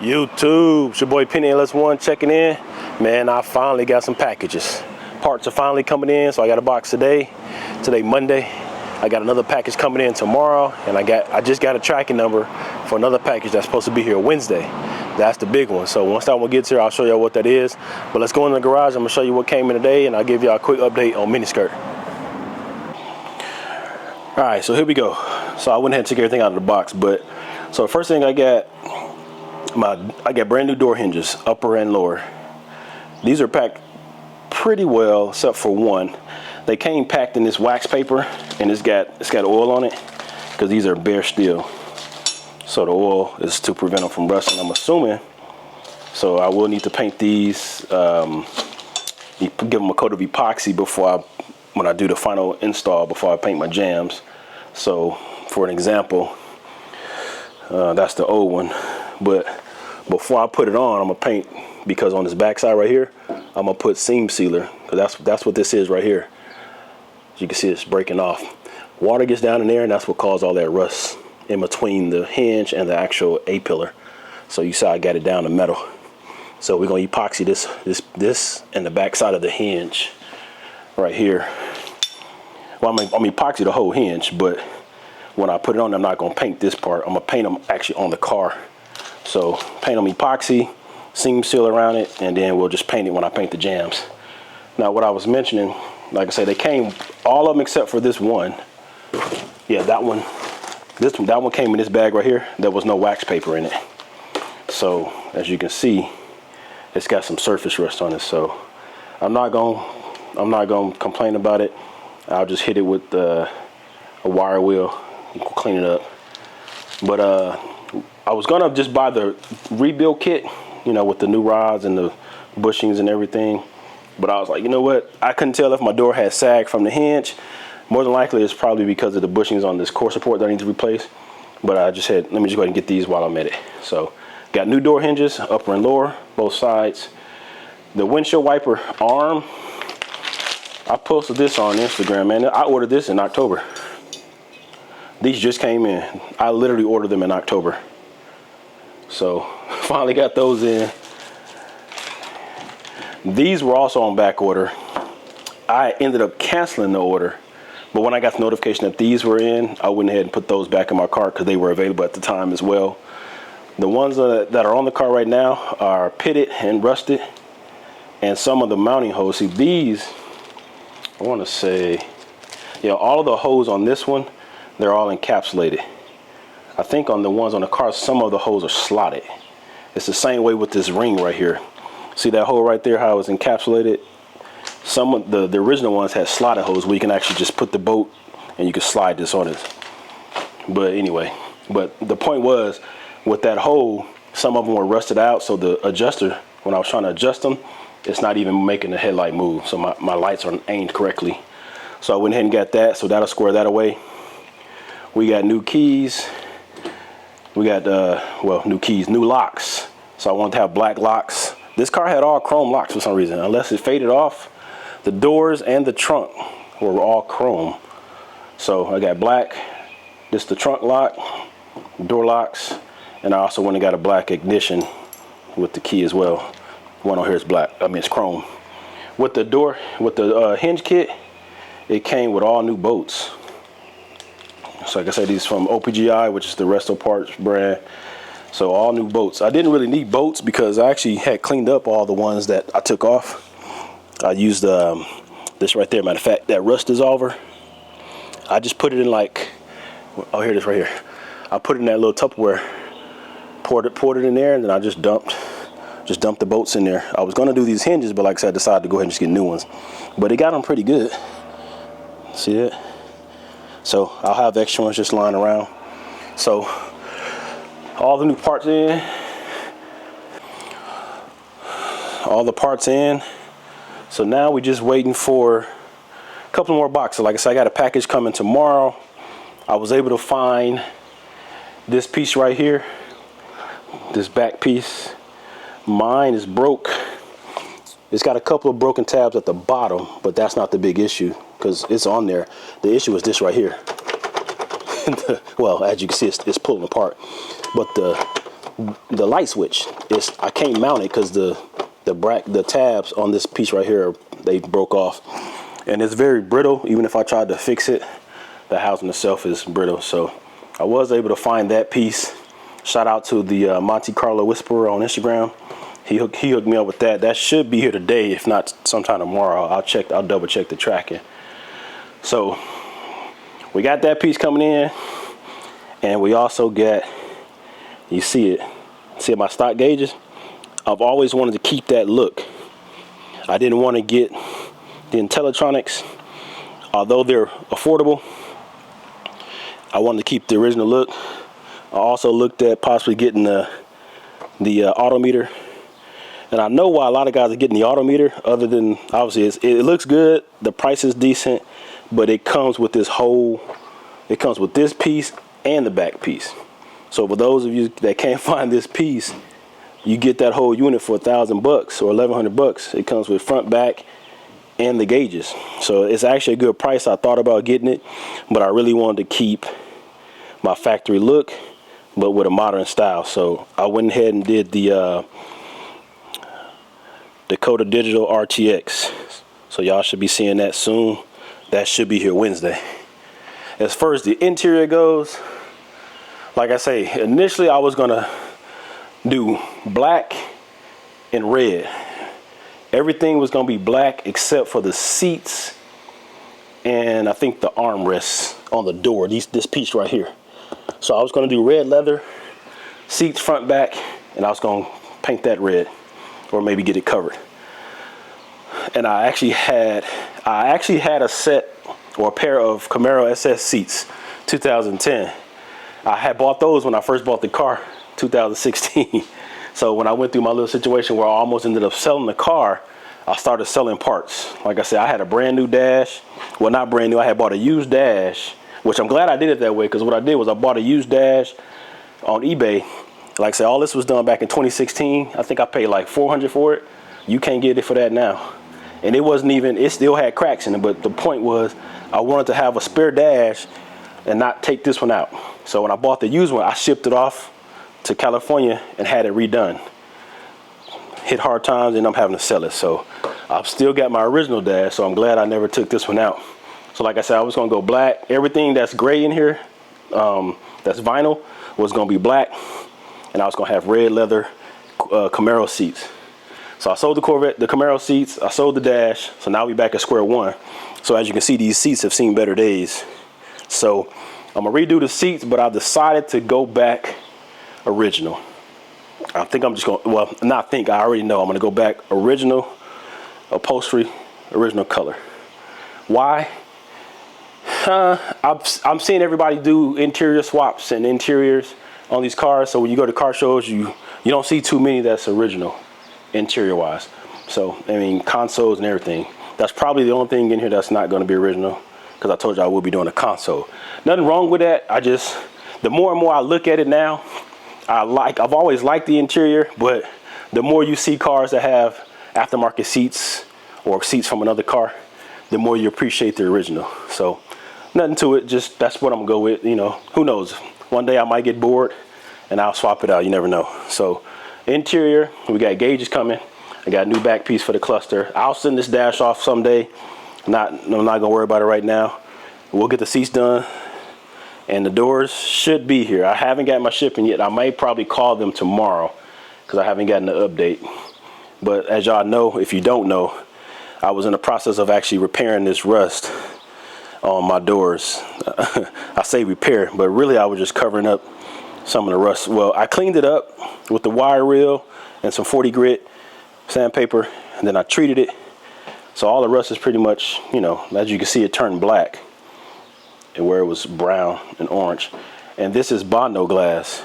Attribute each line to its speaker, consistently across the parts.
Speaker 1: YouTube, it's your boy Penny LS1 checking in. Man, I finally got some packages. Parts are finally coming in, so I got a box today. Today, Monday. I got another package coming in tomorrow, and I just got a tracking number for another package that's supposed to be here Wednesday. That's the big one. So once that one gets here, I'll show y'all what that is. But let's go in the garage. I'm gonna show you what came in today, and I'll give y'all a quick update on miniskirt. All right, so here we go. So I went ahead and took everything out of the box, but so the first thing I got brand new door hinges, upper and lower. These are packed pretty well, except for one. They came packed in this wax paper, and it's got oil on it because these are bare steel. So the oil is to prevent them from rusting, I'm assuming. So I will need to paint these, give them a coat of epoxy when I do the final install before I paint my jambs. So for an example, that's the old one. But before I put it on, I'm gonna paint, because on this back side right here, I'm gonna put seam sealer, because that's what this is right here. As you can see, it's breaking off. Water gets down in there, and that's what caused all that rust in between the hinge and the actual A-pillar. So you see I got it down to metal. So we're gonna epoxy this and the back side of the hinge right here. Well, I'm gonna epoxy the whole hinge, but when I put it on, I'm not gonna paint this part. I'm gonna paint them actually on the car. So paint them epoxy, seam seal around it, and then we'll just paint it when I paint the jambs. Now what I was mentioning, like I said, they came, all of them except for this one. Yeah, that one came in this bag right here. There was no wax paper in it. So as you can see, it's got some surface rust on it. So I'm not gonna complain about it. I'll just hit it with a wire wheel and clean it up. But I was gonna just buy the rebuild kit, you know, with the new rods and the bushings and everything. But I was like, you know what? I couldn't tell if my door had sagged from the hinge. More than likely, it's probably because of the bushings on this core support that I need to replace. But I just said, let me just go ahead and get these while I'm at it. So got new door hinges, upper and lower, both sides. The windshield wiper arm, I posted this on Instagram, man. I ordered this in October. These just came in. I literally ordered them in October. So finally got those in. These were also on back order. I ended up canceling the order, but when I got the notification that these were in, I went ahead and put those back in my cart because they were available at the time as well. The ones that are on the car right now are pitted and rusted, and some of the mounting holes. See, these, I want to say, yeah, all of the holes on this one, they're all encapsulated. I think on the ones on the car, some of the holes are slotted. It's the same way with this ring right here. See that hole right there, how it was encapsulated? Some of the original ones had slotted holes where you can actually just put the bolt and you can slide this on it. But anyway, but the point was, with that hole, some of them were rusted out, so the adjuster, when I was trying to adjust them, it's not even making the headlight move. So my lights aren't aimed correctly. So I went ahead and got that, so that'll square that away. We got new keys. We got, well, new keys, new locks. So I wanted to have black locks. This car had all chrome locks for some reason, unless it faded off. The doors and the trunk were all chrome. So I got black, this the trunk lock, door locks, and I also went and got a black ignition with the key as well. One on here is black, I mean it's chrome. With the hinge kit, it came with all new bolts. So like I said, these from OPGI, which is the Resto Parts brand. So all new bolts. I didn't really need bolts because I actually had cleaned up all the ones that I took off. I used this right there, matter of fact, that rust dissolver. I just put it in like, oh, here it is right here. I put it in that little Tupperware, poured it in there, and then I just dumped the bolts in there. I was gonna do these hinges, but like I said, I decided to go ahead and just get new ones. But it got them pretty good. See it? So I'll have extra ones just lying around. So all the new parts in, all the parts in. So now we're just waiting for a couple more boxes. Like I said, I got a package coming tomorrow. I was able to find this piece right here, this back piece. Mine is broke. It's got a couple of broken tabs at the bottom, but that's not the big issue because it's on there. The issue is this right here. Well, as you can see, it's pulling apart. But the light switch. I can't mount it because the tabs on this piece right here, they broke off, and it's very brittle. Even if I tried to fix it, the housing itself is brittle. So I was able to find that piece. Shout out to the Monte Carlo Whisperer on Instagram. He hooked me up with that. That should be here today, if not sometime tomorrow. I'll double check the tracking. So we got that piece coming in, and we also got, you see my stock gauges. I've always wanted to keep that look. I didn't want to get the Intellitronics, although they're affordable. I wanted to keep the original look. I also looked at possibly getting the autometer, and I know why a lot of guys are getting the autometer. Other than obviously it looks good, the price is decent, but it comes with this piece and the back piece. So for those of you that can't find this piece, you get that whole unit for $1,000 or $1,100. It comes with front, back, and the gauges. So it's actually a good price. I thought about getting it, but I really wanted to keep my factory look, but with a modern style. So I went ahead and did the Dakota Digital RTX. So y'all should be seeing that soon. That should be here Wednesday. As far as the interior goes, like I say, initially I was gonna do black and red. Everything was gonna be black except for the seats and I think the armrests on the door, this piece right here. So I was gonna do red leather, seats front, back, and I was gonna paint that red or maybe get it covered. And I actually had a set or a pair of Camaro SS seats, 2010. I had bought those when I first bought the car, 2016. So when I went through my little situation where I almost ended up selling the car, I started selling parts. Like I said, I had a brand new dash. Well, not brand new, I had bought a used dash, which I'm glad I did it that way, because what I did was I bought a used dash on eBay. Like I said, all this was done back in 2016. I think I paid like $400 for it. You can't get it for that now. And it wasn't even, it still had cracks in it, but the point was I wanted to have a spare dash and not take this one out. So when I bought the used one, I shipped it off to California and had it redone. Hit hard times and I'm having to sell it. So I've still got my original dash, so I'm glad I never took this one out. So like I said, I was gonna go black. Everything that's gray in here, that's vinyl, was gonna be black. And I was gonna have red leather Camaro seats. So I sold the Camaro seats, I sold the dash, so now we're back at square one. So as you can see, these seats have seen better days. So I'm gonna redo the seats, but I've decided to go back original. I think I'm just gonna, well, not think, I already know I'm gonna go back original upholstery, original color. Why? I'm seeing everybody do interior swaps and interiors on these cars. So when you go to car shows, you don't see too many that's original interior wise. So I mean, consoles and everything. That's probably the only thing in here that's not going to be original, because I told you I will be doing a console. Nothing wrong with that. The more and more I look at it now, I've always liked the interior, but the more you see cars that have aftermarket seats or seats from another car, the more you appreciate the original. So nothing to it, just that's what I'm gonna go with. You know, who knows? One day I might get bored and I'll swap it out, you never know. So interior, we got gauges coming. I got a new back piece for the cluster. I'll send this dash off someday. I'm not gonna worry about it right now. We'll get the seats done and the doors should be here. I haven't got my shipping yet. I may probably call them tomorrow because I haven't gotten the update. But as y'all know, if you don't know, I was in the process of actually repairing this rust on my doors. I say repair, but really I was just covering up some of the rust. Well, I cleaned it up with the wire reel and some 40 grit sandpaper, and then I treated it. So all the rust is pretty much, you know, as you can see, it turned black and where it was brown and orange. And this is Bondo glass.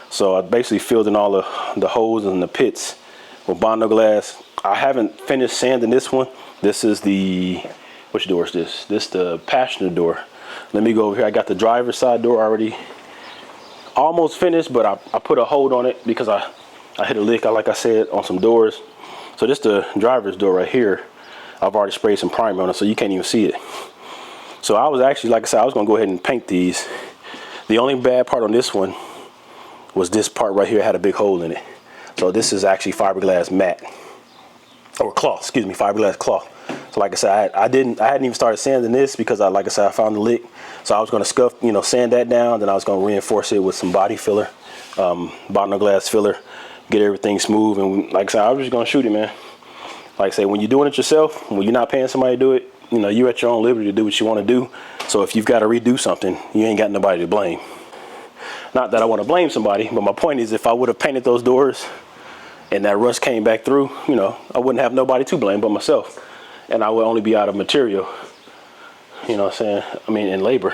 Speaker 1: So I basically filled in all the holes and the pits with Bondo glass. I haven't finished sanding this one. This is the, which door is this? This is the passenger door. Let me go over here. I got the driver's side door already almost finished, but I put a hold on it because I hit a lick, like I said, on some doors. So this is the driver's door right here. I've already sprayed some primer on it, so you can't even see it. So I was actually, like I said, I was gonna go ahead and paint these. The only bad part on this one was this part right here, had a big hole in it. So this is actually fiberglass mat, or cloth, excuse me, fiberglass cloth. So like I said, I hadn't even started sanding this because like I said, I found the leak. So I was going to scuff, sand that down. Then I was going to reinforce it with some body filler, bottom glass filler, get everything smooth. And like I said, I was just going to shoot it, man. Like I say, when you're doing it yourself, when you're not paying somebody to do it, you're at your own liberty to do what you want to do. So if you've got to redo something, you ain't got nobody to blame. Not that I want to blame somebody, but my point is, if I would have painted those doors and that rust came back through, I wouldn't have nobody to blame but myself. And I would only be out of material, you know what I'm saying? I mean, in labor,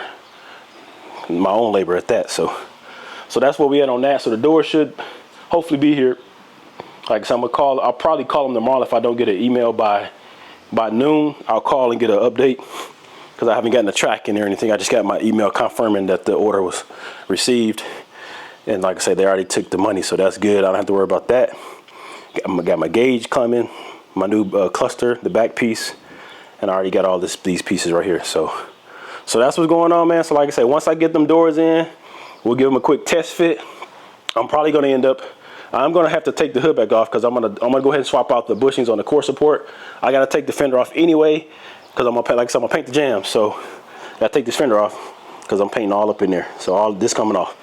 Speaker 1: my own labor at that. So that's where we at on that. So the door should hopefully be here. Like I said, I'll probably call them tomorrow if I don't get an email by noon. I'll call and get an update because I haven't gotten a tracking or anything. I just got my email confirming that the order was received. And like I said, they already took the money, so that's good. I don't have to worry about that. Got my gauge coming, my new cluster, the back piece, and I already got all these pieces right here. So that's what's going on, man. So like I said, once I get them doors in, we'll give them a quick test fit. I'm probably going to end up, I'm going to have to take the hood back off because I'm gonna go ahead and swap out the bushings on the core support. I got to take the fender off anyway because I'm gonna paint the jam. So I got to take this fender off because I'm painting all up in there. So all this coming off.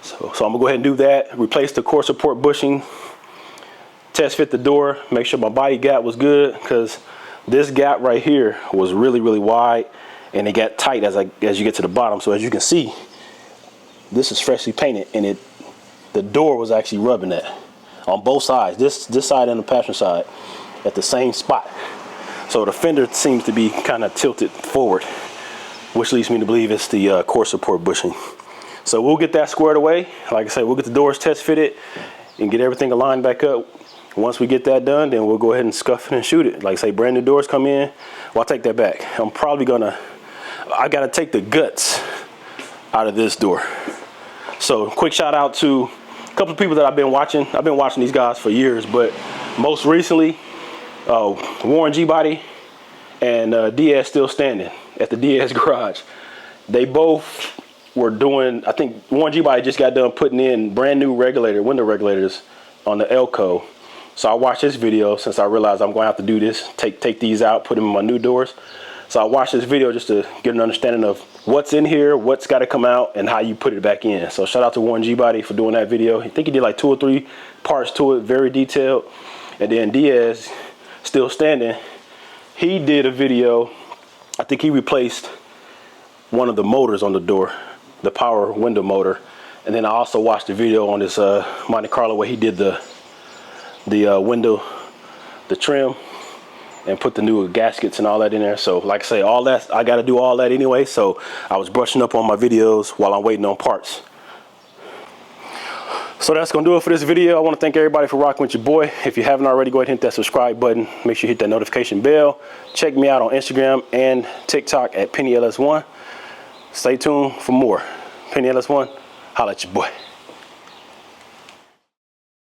Speaker 1: So I'm gonna go ahead and do that. Replace the core support bushing. Test fit the door. Make sure my body gap was good because this gap right here was really, really wide, and it got tight as you get to the bottom. So as you can see, this is freshly painted, and the door was actually rubbing that on both sides, this side and the passenger side, at the same spot. So the fender seems to be kind of tilted forward, which leads me to believe it's the core support bushing. So we'll get that squared away. Like I said, we'll get the doors test fitted and get everything aligned back up. Once we get that done, then we'll go ahead and scuff it and shoot it. Like I say, brand new doors come in. Well, I'll take that back. I gotta take the guts out of this door. So quick shout out to a couple of people that I've been watching. I've been watching these guys for years, but most recently, Warren G-Body and Diaz Still Standing at the Diaz garage. They both were doing, I think Warren G-Body just got done putting in brand new window regulators on the Elco. So I watched this video since I realized I'm going to have to do this, take these out, put them in my new doors. So I watched this video just to get an understanding of what's in here, what's got to come out, and how you put it back in. So shout out to Warren G-Body for doing that video. I think he did like 2 or 3 parts to it, very detailed. And then Diaz Still Standing, he did a video. I think he replaced one of the motors on the door, the power window motor. And then I also watched the video on this Monte Carlo where he did the window, the trim, and put the new gaskets and all that in there. So like I say, all that, I got to do all that anyway. So I was brushing up on my videos while I'm waiting on parts. So that's going to do it for this video. I want to thank everybody for rocking with your boy. If you haven't already, go ahead and hit that subscribe button. Make sure you hit that notification bell. Check me out on Instagram and TikTok at PennyLS1. Stay tuned for more. PennyLS1, holla at your boy.